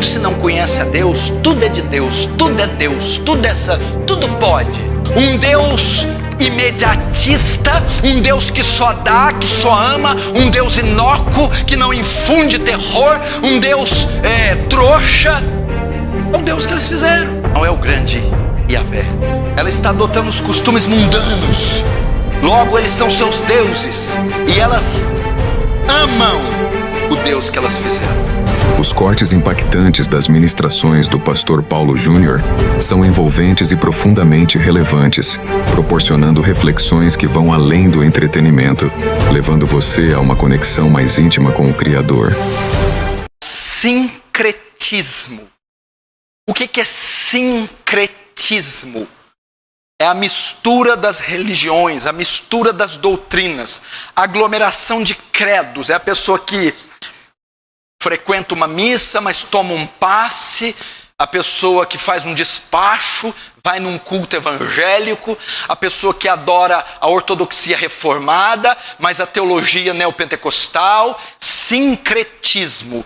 se não conhece a Deus, tudo é de Deus, tudo é Deus, tudo pode. Um Deus imediatista, um Deus que só dá, que só ama, um Deus inócuo, que não infunde terror, um Deus trouxa. É o Deus que eles fizeram. Não é o grande Yahvé. Ela está adotando os costumes mundanos. Logo, eles são seus deuses. E elas amam o Deus que elas fizeram. Os cortes impactantes das ministrações do pastor Paulo Júnior são envolventes e profundamente relevantes, proporcionando reflexões que vão além do entretenimento, levando você a uma conexão mais íntima com o Criador. Sincretismo. O que é sincretismo? É a mistura das religiões, a mistura das doutrinas, a aglomeração de credos. É a pessoa que frequenta uma missa, mas toma um passe, a pessoa que faz um despacho, vai num culto evangélico, a pessoa que adora a ortodoxia reformada, mas a teologia neopentecostal. Sincretismo,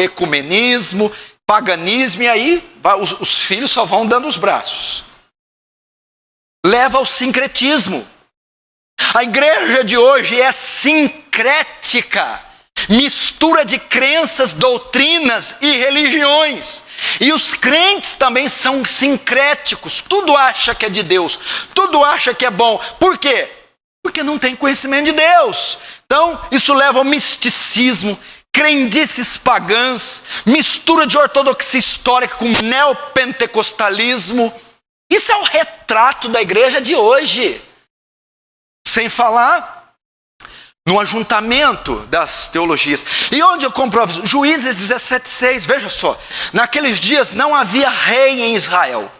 ecumenismo, paganismo, e aí os filhos só vão dando os braços. Leva ao sincretismo. A igreja de hoje é sincrética, mistura de crenças, doutrinas e religiões. E os crentes também são sincréticos, tudo acha que é de Deus, tudo acha que é bom. Por quê? Porque não tem conhecimento de Deus. Então, isso leva ao misticismo, crendices pagãs, mistura de ortodoxia histórica com neopentecostalismo. Isso é o retrato da igreja de hoje. Sem falar no ajuntamento das teologias. E onde eu comprovo isso? Juízes 17:6, veja só. Naqueles dias não havia rei em Israel.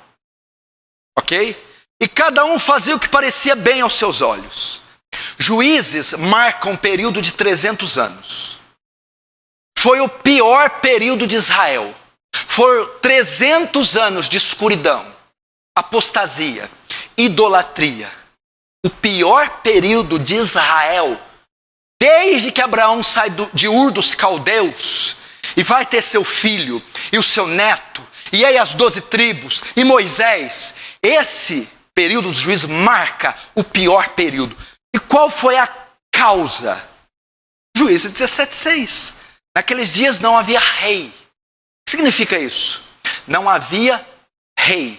Ok? E cada um fazia o que parecia bem aos seus olhos. Juízes marcam um período de 300 anos. Foi o pior período de Israel. Foram 300 anos de escuridão, apostasia, idolatria. O pior período de Israel, desde que Abraão sai de Ur dos Caldeus e vai ter seu filho e o seu neto, e aí as 12 tribos e Moisés. Esse período dos juízes marca o pior período. E qual foi a causa? Juízes 17:6. Naqueles dias não havia rei. O que significa isso? Não havia rei.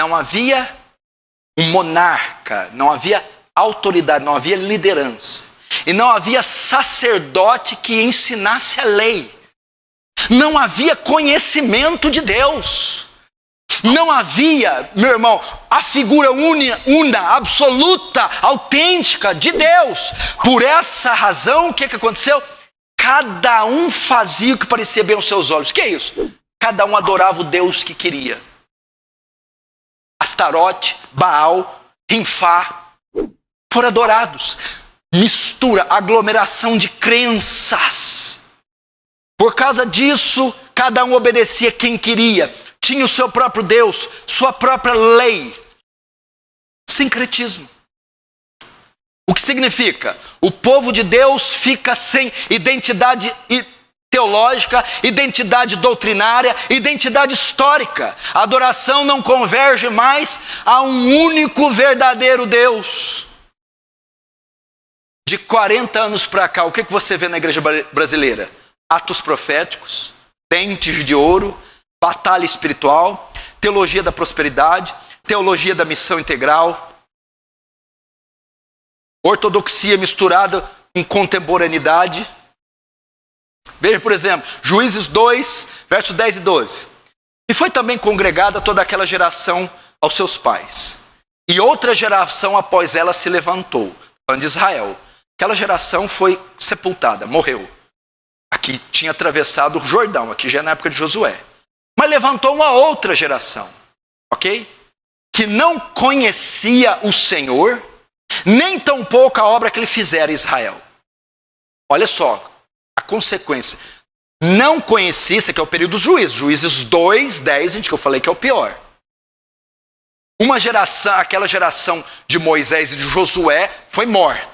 Não havia um monarca, não havia autoridade, não havia liderança. E não havia sacerdote que ensinasse a lei. Não havia conhecimento de Deus. Não havia, meu irmão, a figura una, absoluta, autêntica de Deus. Por essa razão, o que aconteceu? Cada um fazia o que parecia bem aos seus olhos. O que é isso? Cada um adorava o Deus que queria. Astarote, Baal, Rinfá, foram adorados. Mistura, aglomeração de crenças. Por causa disso, cada um obedecia quem queria. Tinha o seu próprio Deus, sua própria lei. Sincretismo. O que significa? O povo de Deus fica sem identidade teológica, identidade doutrinária, identidade histórica. A adoração não converge mais a um único verdadeiro Deus. De 40 anos para cá, o que você vê na igreja brasileira? Atos proféticos, dentes de ouro, batalha espiritual, teologia da prosperidade, teologia da missão integral, ortodoxia misturada com contemporaneidade. Veja, por exemplo, Juízes 2, versos 10 e 12. E foi também congregada toda aquela geração aos seus pais. E outra geração após ela se levantou. Falando de Israel. Aquela geração foi sepultada, morreu. Aqui tinha atravessado o Jordão, aqui já é na época de Josué. Mas levantou uma outra geração, ok? Que não conhecia o Senhor, nem tampouco a obra que ele fizera em Israel. Olha só, a consequência. Não conhecia, isso aqui é o período dos juízes. Juízes 2, 10, gente, que eu falei que é o pior. Uma geração, aquela geração de Moisés e de Josué foi morta.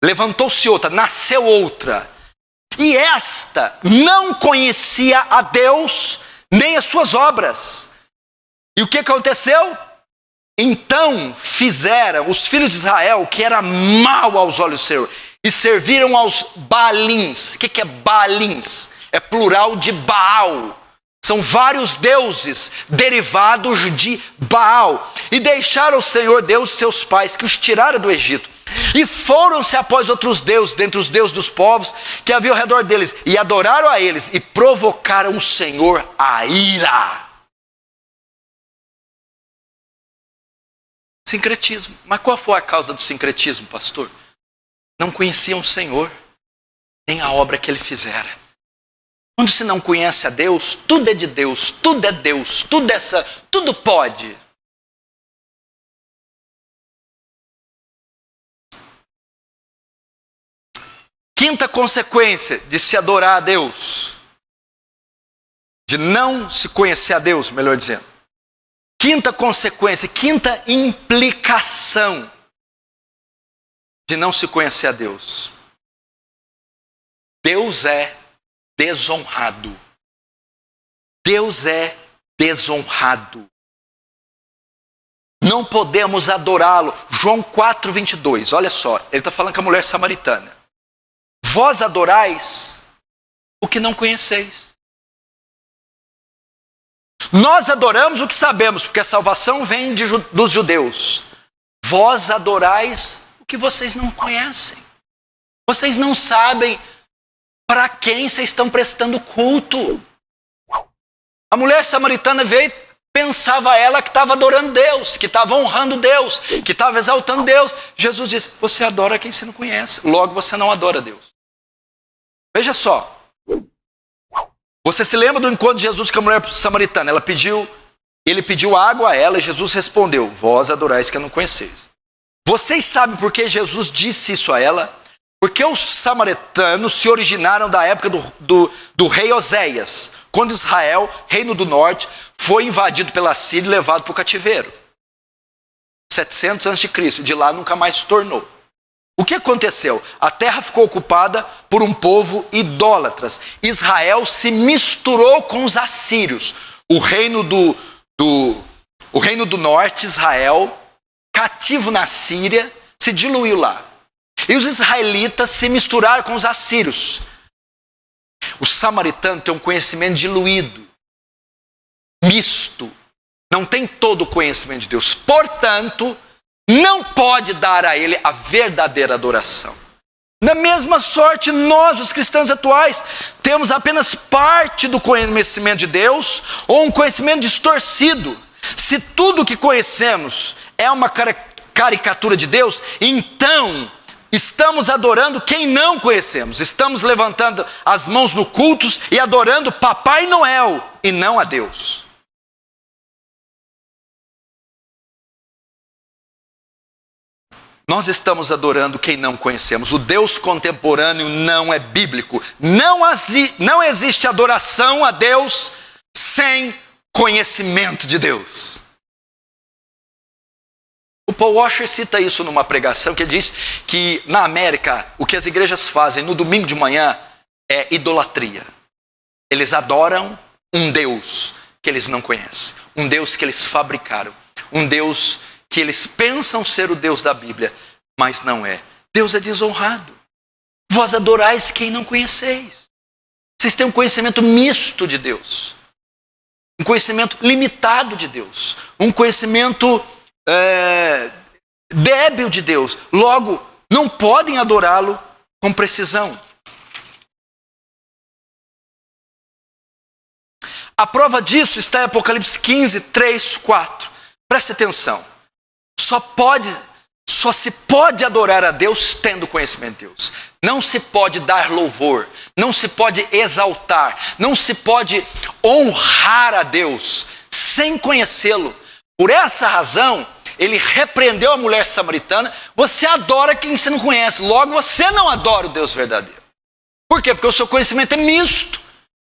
Levantou-se outra, nasceu outra. E esta não conhecia a Deus nem as suas obras. E o que aconteceu? Então fizeram os filhos de Israel o que era mal aos olhos do Senhor, e serviram aos Baalins. O que é Baalins? É plural de Baal. São vários deuses derivados de Baal. E deixaram o Senhor Deus de seus pais, que os tirara do Egito. E foram-se após outros deuses, dentre os deuses dos povos que havia ao redor deles, e adoraram a eles, e provocaram o Senhor a ira. Sincretismo. Mas qual foi a causa do sincretismo, pastor? Não conheciam o Senhor, nem a obra que ele fizera. Quando se não conhece a Deus, tudo é de Deus, tudo é Deus, tudo pode. Quinta consequência de se adorar a Deus, de não se conhecer a Deus, melhor dizendo. Quinta consequência, quinta implicação de não se conhecer a Deus. Deus é desonrado. Deus é desonrado. Não podemos adorá-lo. João 4:22, olha só, ele está falando com a mulher samaritana. Vós adorais o que não conheceis. Nós adoramos o que sabemos, porque a salvação vem dos judeus. Vós adorais o que vocês não conhecem. Vocês não sabem para quem vocês estão prestando culto. A mulher samaritana veio, pensava ela que estava adorando Deus, que estava honrando Deus, que estava exaltando Deus. Jesus disse, você adora quem você não conhece, logo você não adora Deus. Veja só. Você se lembra do encontro de Jesus com a mulher samaritana? Ele pediu água a ela e Jesus respondeu, vós adorais que não conheceis. Vocês sabem por que Jesus disse isso a ela? Porque os samaritanos se originaram da época do rei Oséias, quando Israel, reino do norte, foi invadido pela Síria e levado para o cativeiro. 700 a.C., de lá nunca mais se tornou. O que aconteceu? A terra ficou ocupada por um povo idólatras. Israel se misturou com os assírios. O reino do norte, Israel, cativo na Síria, se diluiu lá. E os israelitas se misturaram com os assírios. O samaritano tem um conhecimento diluído, misto. Não tem todo o conhecimento de Deus. Portanto, não pode dar a ele a verdadeira adoração. Na mesma sorte, nós, os cristãos atuais, temos apenas parte do conhecimento de Deus ou um conhecimento distorcido. Se tudo que conhecemos é uma caricatura de Deus, então estamos adorando quem não conhecemos. Estamos levantando as mãos no cultos e adorando Papai Noel e não a Deus. Nós estamos adorando quem não conhecemos. O Deus contemporâneo não é bíblico. Não existe adoração a Deus sem conhecimento de Deus. O Paul Washer cita isso numa pregação que ele diz que na América o que as igrejas fazem no domingo de manhã é idolatria. Eles adoram um Deus que eles não conhecem. Um Deus que eles fabricaram. Um Deus que eles pensam ser o Deus da Bíblia, mas não é. Deus é desonrado. Vós adorais quem não conheceis. Vocês têm um conhecimento misto de Deus. Um conhecimento limitado de Deus. Um conhecimento débil de Deus. Logo, não podem adorá-lo com precisão. A prova disso está em Apocalipse 15, 3, 4. Preste atenção. Só se pode adorar a Deus tendo conhecimento de Deus. Não se pode dar louvor, não se pode exaltar, não se pode honrar a Deus sem conhecê-lo. Por essa razão, ele repreendeu a mulher samaritana. Você adora quem você não conhece, logo você não adora o Deus verdadeiro. Por quê? Porque o seu conhecimento é misto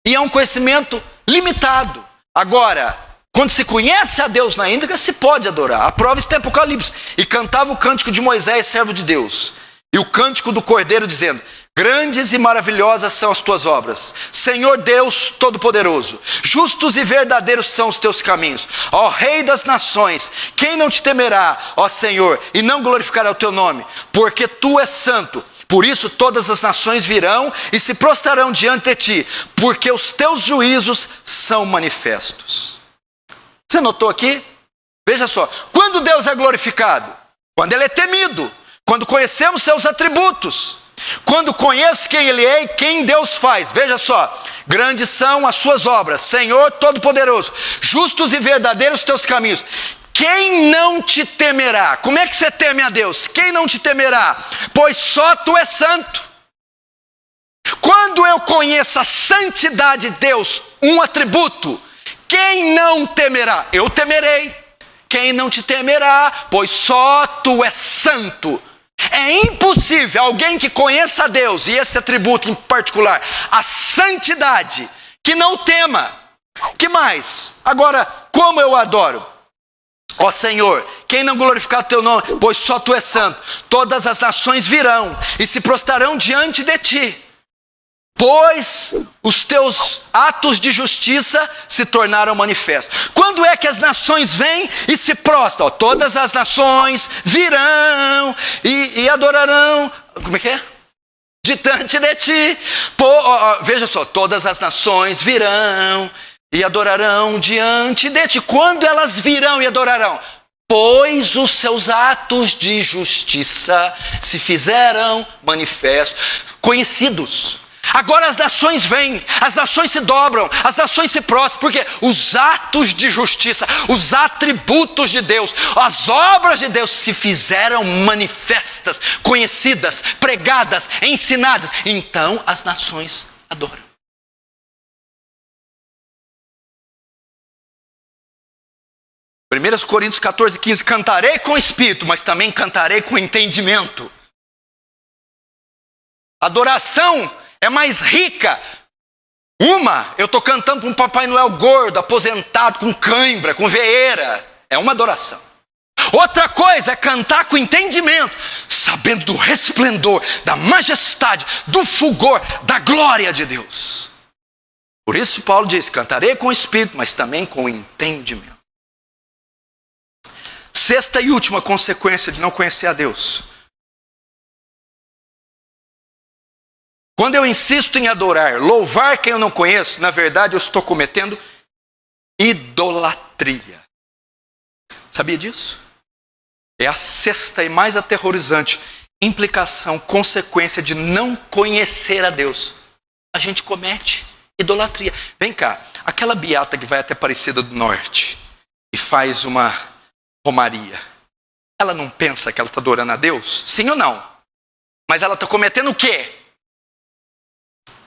e é um conhecimento limitado. Agora, quando se conhece a Deus na íntegra, se pode adorar. A prova está em Apocalipse. E cantava o cântico de Moisés, servo de Deus. E o cântico do Cordeiro, dizendo, Grandes e maravilhosas são as tuas obras, Senhor Deus Todo-Poderoso. Justos e verdadeiros são os teus caminhos, ó Rei das nações. Quem não te temerá, ó Senhor, e não glorificará o teu nome? Porque tu és santo. Por isso todas as nações virão e se prostrarão diante de ti, porque os teus juízos são manifestos. Você notou aqui? Veja só, quando Deus é glorificado? Quando Ele é temido, quando conhecemos seus atributos, quando conheço quem Ele é e quem Deus faz. Veja só, grandes são as suas obras, Senhor Todo-Poderoso, justos e verdadeiros os teus caminhos. Quem não te temerá? Como é que você teme a Deus? Quem não te temerá? Pois só tu és santo. Quando eu conheço a santidade de Deus, um atributo, quem não temerá? Eu temerei. Quem não te temerá? Pois só tu és santo. É impossível alguém que conheça a Deus, e esse atributo em particular, a santidade, que não tema. Que mais? Agora, como eu adoro? Ó Senhor, quem não glorificar o teu nome? Pois só tu és santo. Todas as nações virão e se prostrarão diante de ti, pois os teus atos de justiça se tornaram manifestos. Quando é que as nações vêm e se prostram? Todas as nações virão e adorarão. Como é que é? Diante de ti. Veja só, todas as nações virão e adorarão diante de ti. Quando elas virão e adorarão? Pois os seus atos de justiça se fizeram manifestos, conhecidos. Agora as nações vêm, as nações se dobram, as nações se prostram, porque os atos de justiça, os atributos de Deus, as obras de Deus se fizeram manifestas, conhecidas, pregadas, ensinadas. Então as nações adoram. Coríntios 14, 15, cantarei com espírito, mas também cantarei com entendimento. Adoração é mais rica. Eu estou cantando para um Papai Noel gordo, aposentado, com cãibra, com veeira. É uma adoração. Outra coisa é cantar com entendimento, sabendo do resplendor, da majestade, do fulgor, da glória de Deus. Por isso Paulo diz, cantarei com espírito, mas também com entendimento. Sexta e última consequência de não conhecer a Deus. Quando eu insisto em adorar, louvar quem eu não conheço, na verdade eu estou cometendo idolatria. Sabia disso? É a sexta e mais aterrorizante implicação, consequência de não conhecer a Deus. A gente comete idolatria. Vem cá, aquela beata que vai até Aparecida do Norte e faz uma romaria, ela não pensa que ela está adorando a Deus? Sim ou não? Mas ela está cometendo o quê?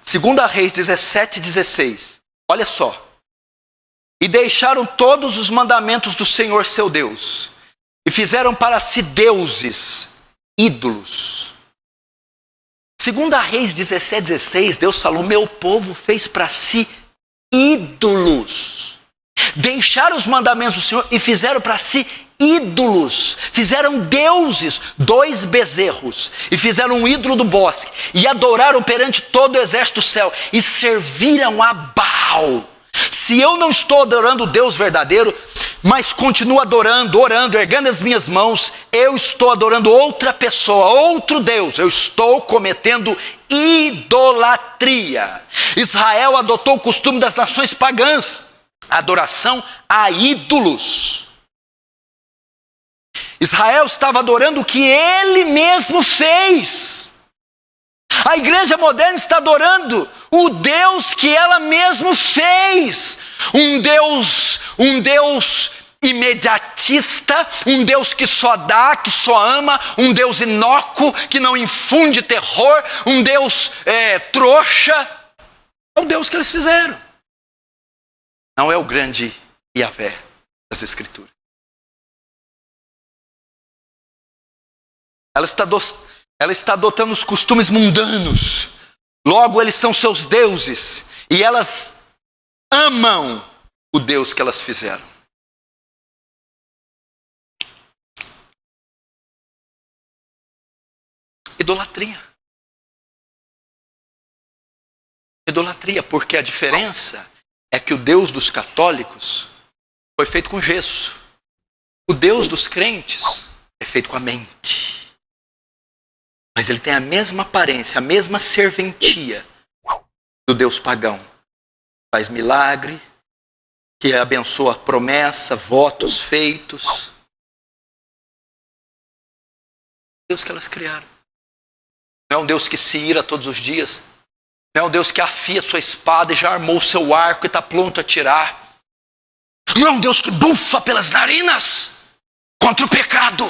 2 Reis 17:16. Olha só. E deixaram todos os mandamentos do Senhor seu Deus, e fizeram para si deuses, ídolos. 2 Reis 17:16, Deus falou, meu povo fez para si ídolos. Deixaram os mandamentos do Senhor e fizeram para si ídolos, fizeram deuses, 2 bezerros, e fizeram um ídolo do bosque, e adoraram perante todo o exército do céu, e serviram a Baal. Se eu não estou adorando o Deus verdadeiro, mas continuo adorando, orando, erguendo as minhas mãos, eu estou adorando outra pessoa, outro Deus, eu estou cometendo idolatria. Israel adotou o costume das nações pagãs, adoração a ídolos. Israel estava adorando o que ele mesmo fez. A igreja moderna está adorando o Deus que ela mesma fez. Um Deus imediatista, um Deus que só dá, que só ama, um Deus inócuo, que não infunde terror, um Deus trouxa. É o Deus que eles fizeram. Não é o grande Yahvé das Escrituras. Ela está adotando os costumes mundanos. Logo, eles são seus deuses. E elas amam o Deus que elas fizeram. Idolatria. idolatria, porque a diferença é que o Deus dos católicos foi feito com gesso. O Deus dos crentes é feito com a mente. Mas ele tem a mesma aparência, a mesma serventia do Deus pagão. Faz milagre, que abençoa a promessa, votos feitos. Deus que elas criaram. Não é um Deus que se ira todos os dias. Não é um Deus que afia sua espada e já armou o seu arco e está pronto a atirar. Não é um Deus que bufa pelas narinas contra o pecado.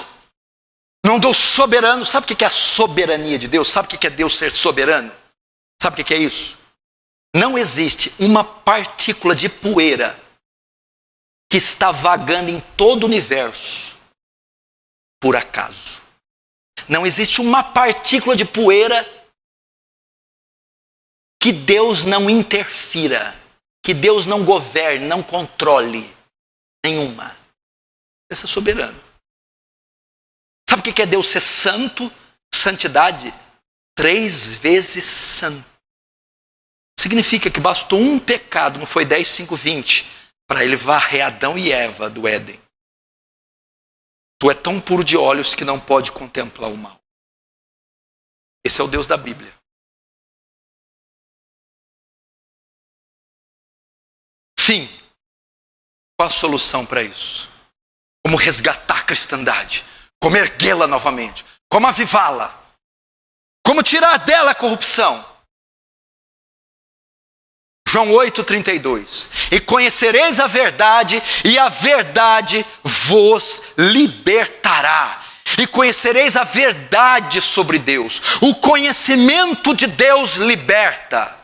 Não é um Deus soberano. Sabe o que é a soberania de Deus? Sabe o que é Deus ser soberano? Sabe o que é isso? Não existe uma partícula de poeira que está vagando em todo o universo por acaso. Não existe uma partícula de poeira que Deus não interfira, que Deus não governe, não controle. Nenhuma. Deus é soberano. Sabe o que é Deus ser santo? Santidade. 3 vezes santo. Significa que bastou um pecado, não foi 10, 5, 20, para ele varrer Adão e Eva do Éden. Tu é tão puro de olhos que não pode contemplar o mal. Esse é o Deus da Bíblia. Fim. Qual a solução para isso? Como resgatar a cristandade? Como erguê-la novamente? Como avivá-la? Como tirar dela a corrupção? João 8,32. E conhecereis a verdade, e a verdade vos libertará. E conhecereis a verdade sobre Deus. O conhecimento de Deus liberta.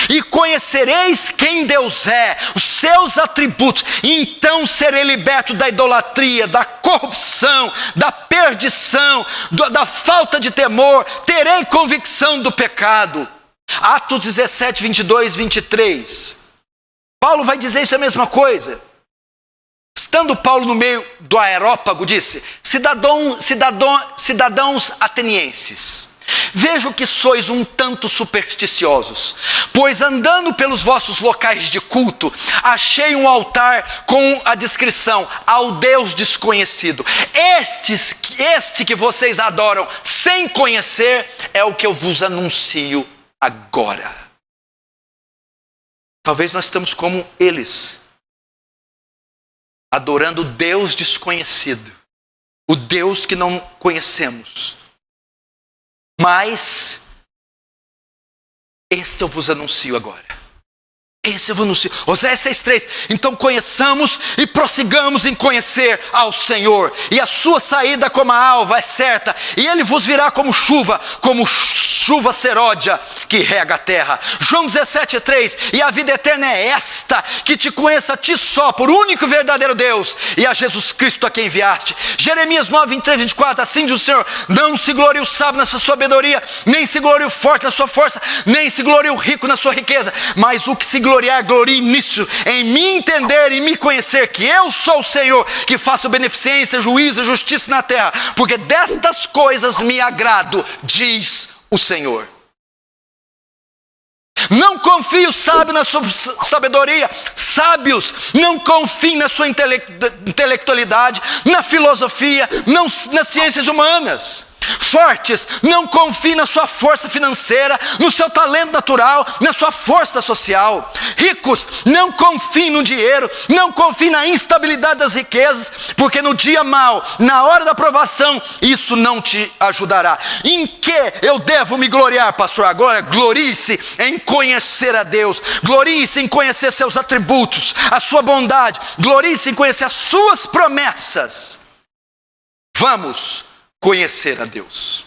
E conhecereis quem Deus é, os seus atributos. Então serei liberto da idolatria, da corrupção, da perdição, da falta de temor. Terei convicção do pecado. Atos 17, 22, 23. Paulo vai dizer isso, é a mesma coisa. Estando Paulo no meio do aerópago, disse: cidadãos atenienses, vejo que sois um tanto supersticiosos, pois andando pelos vossos locais de culto, achei um altar com a descrição: ao Deus desconhecido. Este que vocês adoram sem conhecer é o que eu vos anuncio agora. Talvez nós estamos como eles, adorando o Deus desconhecido, o Deus que não conhecemos. Mas este eu vos anuncio agora. Esse eu vos anuncio. Oséias 6,3. Então conheçamos e prossigamos em conhecer ao Senhor. E a sua saída como a alva é certa. E ele vos virá como chuva seródia que rega a terra. João 17,3. E a vida eterna é esta, que te conheça a ti só, por único e verdadeiro Deus, e a Jesus Cristo a quem enviaste. Jeremias 9, 23, 24. Assim diz o Senhor: não se glorie o sábio na sua sabedoria, nem se glorie o forte na sua força, nem se glorie o rico na sua riqueza, mas o que se gloriar, glorie nisso, em me entender e me conhecer que eu sou o Senhor, que faço beneficência, juízo e justiça na terra, porque destas coisas me agrado, diz o Senhor. Não confie o sábio na sua sabedoria. Sábios, não confiem na sua intelectualidade, na filosofia, nas ciências humanas. Fortes, não confiem na sua força financeira, no seu talento natural, na sua força social. Ricos, não confiem no dinheiro, não confiem na instabilidade das riquezas, porque no dia mau, na hora da provação, isso não te ajudará. Em que eu devo me gloriar, pastor? Agora, glorie-se em conhecer a Deus, glorie-se em conhecer seus atributos, a sua bondade, glorie-se em conhecer as suas promessas. Vamos conhecer a Deus.